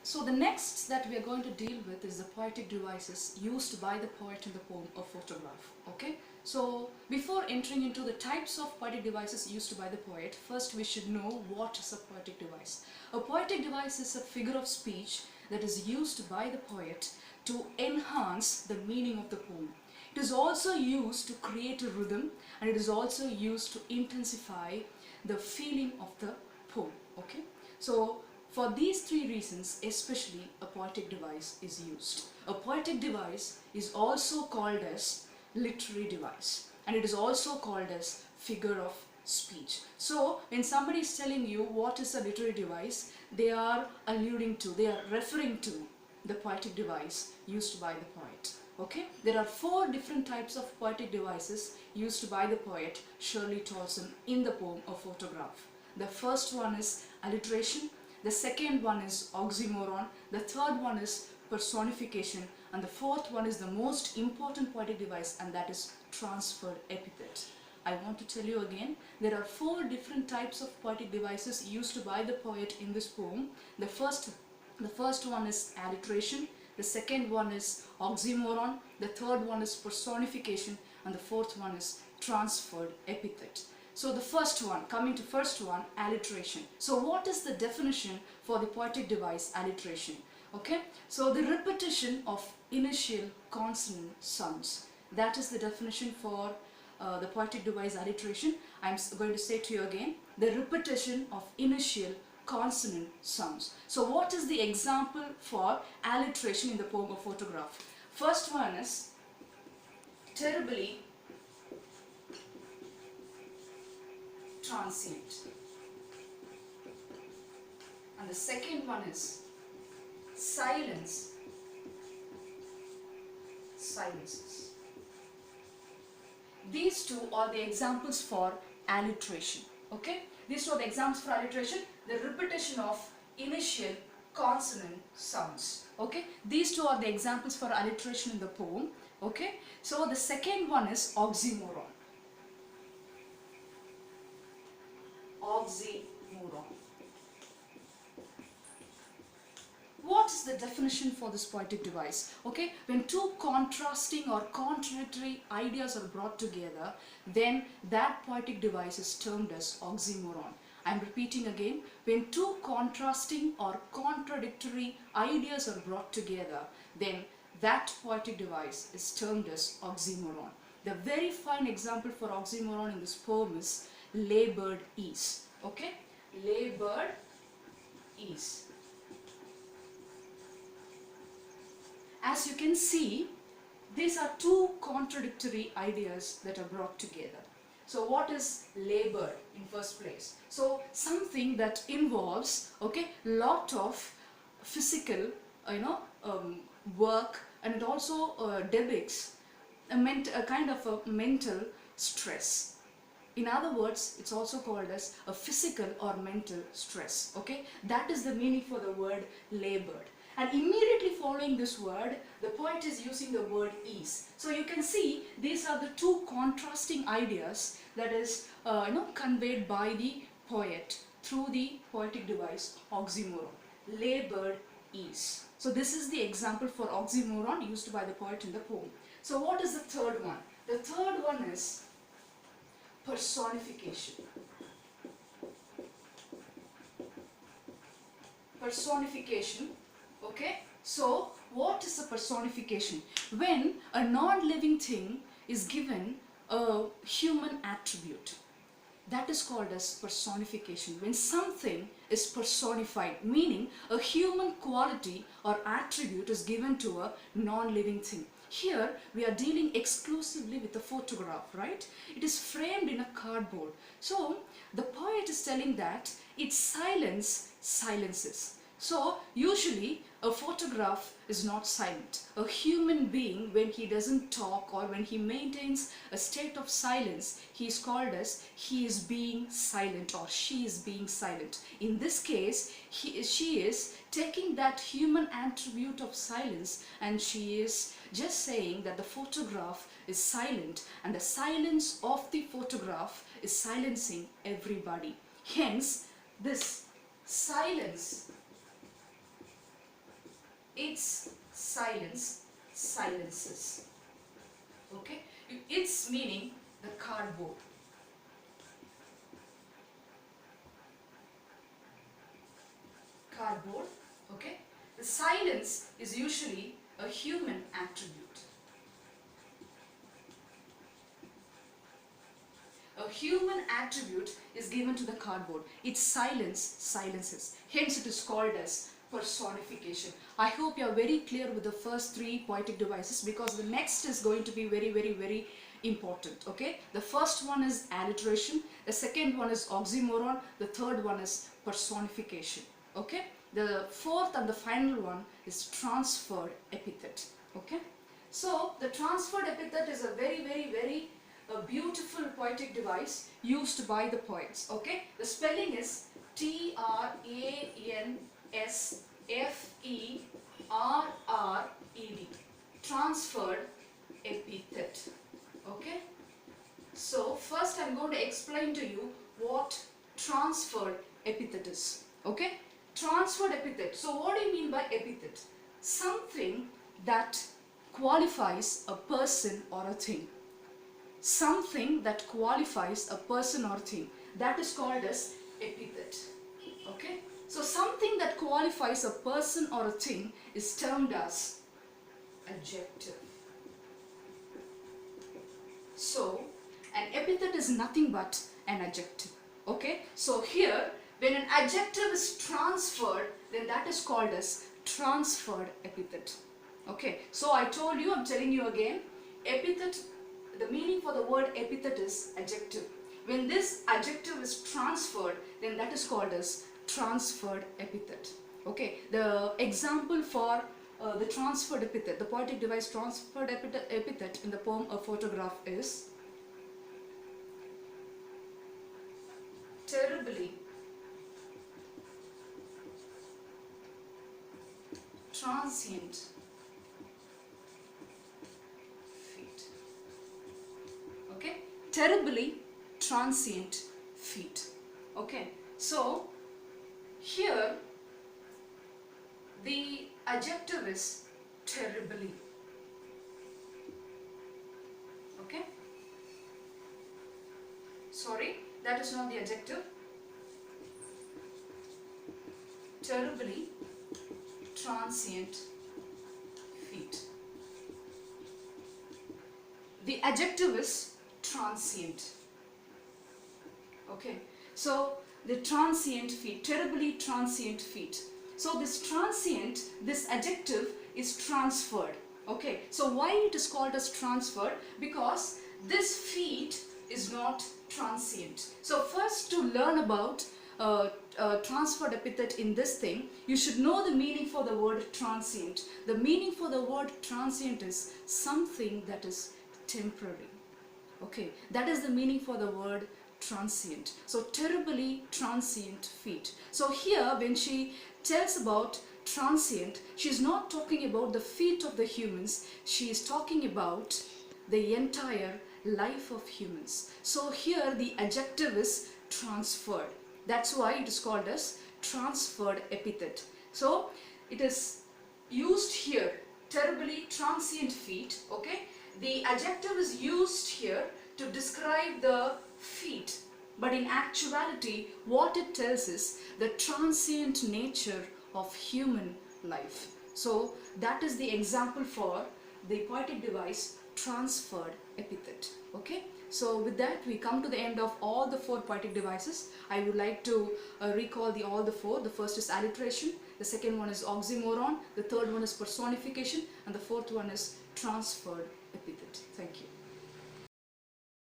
So the next that we are going to deal with is the poetic devices used by the poet in the poem or photograph. Okay, so before entering into the types of poetic devices used by the poet, first we should know what is a poetic device. A poetic device is a figure of speech that is used by the poet to enhance the meaning of the poem. It is also used to create a rhythm, and it is also used to intensify the feeling of the poem. Okay, so for these three reasons, especially, a poetic device is used. A poetic device is also called as literary device, and it is also called as figure of speech. So when somebody is telling you what is a literary device, they are referring to the poetic device used by the poet. Okay, there are four different types of poetic devices used by the poet Shirley Tolson in the poem A Photograph. The first one is alliteration, the second one is oxymoron, the third one is personification, and the fourth one is the most important poetic device, and that is transferred epithet. I want to tell you again, there are four different types of poetic devices used by the poet in this poem. The first one is alliteration, the second one is oxymoron, the third one is personification, and the fourth one is transferred epithet. So the first one, coming to first one, alliteration. So what is the definition for the poetic device alliteration? Okay, so the repetition of initial consonant sounds. That is the definition for the poetic device alliteration. I'm going to say to you again, the repetition of initial consonant sounds. So what is the example for alliteration in the poem or photograph? First one is terribly transient, and the second one is silence, silences. These two are the examples for alliteration. Okay, these two are the examples for alliteration, the repetition of initial consonant sounds. Okay, these two are the examples for alliteration in the poem. Okay, so the second one is oxymoron. Oxymoron. What is the definition for this poetic device? Okay, when two contrasting or contradictory ideas are brought together, then that poetic device is termed as oxymoron. I am repeating again, when two contrasting or contradictory ideas are brought together, then that poetic device is termed as oxymoron. The very fine example for oxymoron in this poem is labored ease. Okay, labored ease. As you can see, these are two contradictory ideas that are brought together. So what is labored in first place? So something that involves, okay, lot of physical, work, and it also depicts a kind of a mental stress. In other words, it's also called as a physical or mental stress. Okay, that is the meaning for the word labored. And immediately following this word, the poet is using the word ease. So you can see these are the two contrasting ideas that is conveyed by the poet through the poetic device oxymoron. Labored ease. So this is the example for oxymoron used by the poet in the poem. So what is the third one? The third one is personification. Personification. Okay, so what is a personification? When a non-living thing is given a human attribute, that is called as personification. When something is personified, meaning a human quality or attribute is given to a non-living thing. Here we are dealing exclusively with a photograph, right? It is framed in a cardboard. So the poet is telling that its silence silences. So usually a photograph is not silent. A human being, when he doesn't talk or when he maintains a state of silence, he is called as he is being silent or she is being silent. In this case, she is taking that human attribute of silence, and she is just saying that the photograph is silent, and the silence of the photograph is silencing everybody. Hence, this silence Its silence silences. Okay, its meaning the cardboard. Cardboard. Okay, the silence is usually a human attribute. A human attribute is given to the cardboard. Its silence silences. Hence it is called as personification. I hope you are very clear with the first three poetic devices, because the next is going to be very important. Okay, the first one is alliteration, the second one is oxymoron, the third one is personification. Okay, the fourth and the final one is transferred epithet. Okay, so the transferred epithet is a very a beautiful poetic device used by the poets. Okay, the spelling is Transferred, transferred epithet. Okay, so first I'm going to explain to you what transferred epithet is. Okay, transferred epithet. So what do you mean by epithet? Something that qualifies a person or a thing. Something that qualifies a person or thing, that is called as epithet. Okay, so something that qualifies a person or a thing is termed as adjective. So an epithet is nothing but an adjective. Okay, so here when an adjective is transferred, then that is called as transferred epithet. Okay, so I told you, I'm telling you again, epithet, the meaning for the word epithet is adjective. When this adjective is transferred, then that is called as transferred epithet. Okay, the example for the transferred epithet, the poetic device transferred epithet in the poem A Photograph is terribly transient feet. Okay, terribly transient feet. Okay, so here the adjective is terribly. Okay, sorry, that is not the adjective. Terribly transient feet. The adjective is transient. Okay, so the transient feet, terribly transient feet. So this transient, this adjective is transferred. Okay, so why it is called as transferred? Because this feet is not transient. So first, to learn about transferred epithet in this thing, you should know the meaning for the word transient. The meaning for the word transient is something that is temporary. Okay, that is the meaning for the word transient. So terribly transient feet. So here when she tells about transient, she is not talking about the feet of the humans, she is talking about the entire life of humans. So here the adjective is transferred. That's why it is called as transferred epithet. So it is used here, terribly transient feet. Okay, the adjective is used here to describe the feet, but in actuality what it tells is the transient nature of human life. So that is the example for the poetic device transferred epithet. Okay, so with that we come to the end of all the four poetic devices. I would like to recall all the four. The first is alliteration, the second one is oxymoron, the third one is personification, and the fourth one is transferred epithet. Thank you.